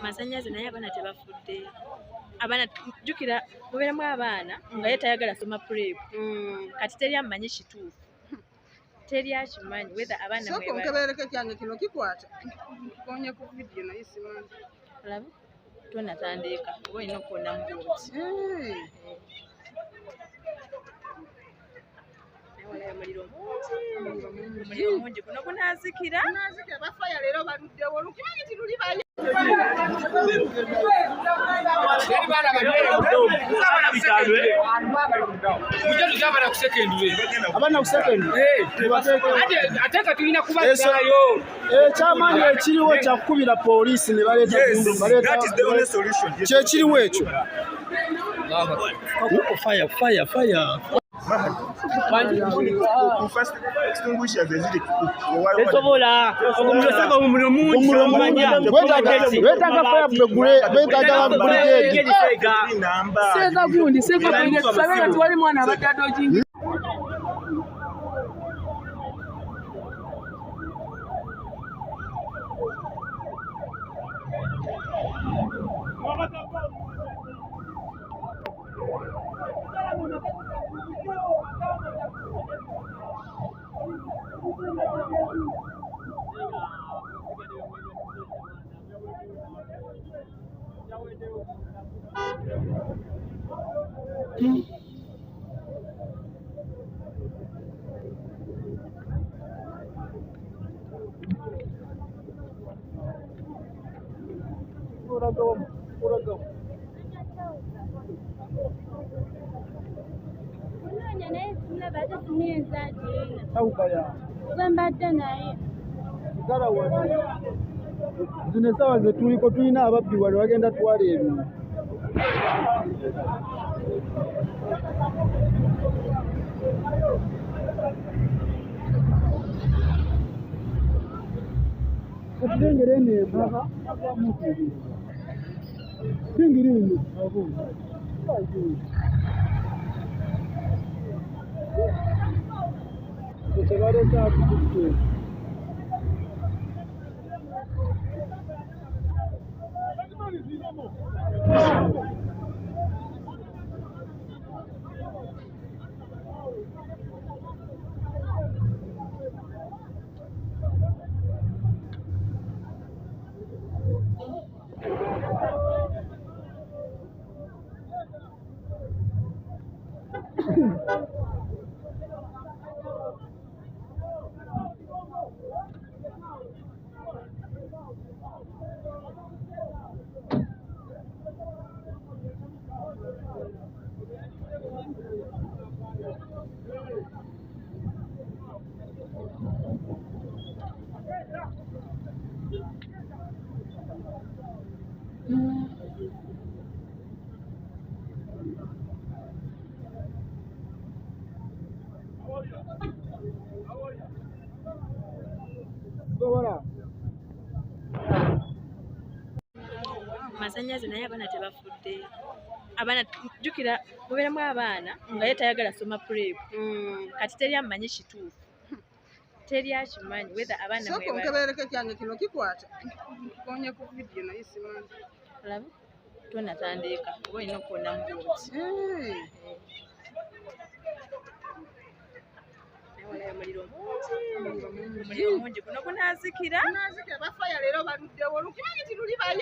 Masannyalaze naye abaana tebafudde. Abaana jjukira mubeeramu abaana nga ye tayagala soma prep. Kati teri amanyi kituufu. Teri akimanyi whether abaana mwe bali. Nkebereke kyange kino kikwata. Konye ku video naye simanyi. Olaba? Tonatandika. Oba olina okuwona mu bwoti. Omuliro mungi kuno gunaazikira. Gunaazikira bafaya leero baluddewo. Lukimanyi nti luli bayo. Ekyamanyi ekiriwo kyakukubira poliisi ne baleeta kyekiriwo ekyo. Zino essaawa ze tuliko tulina ababbi wano bagenda twala ebintu. Katulengera eno ebaba lengera eno abo tebalesa atututte. Masannyalaze naye abaana tebafudde. Abaana jjukira mubeeramu abaana nga ye tayagala soma prep. Kati teri amanyi kituufu. Teri akimanyi whether abaana mwe bali. Nkebereke kyange kino kikwata. Konye ku video naye simanyi. Olaba? Tonatandika. Oba olina okuwona mu bwoti. Omuliro mungi kuno gunaazikira. Gunaazikira bafaya leero baluddewo. Lukimanyi nti luli bayo.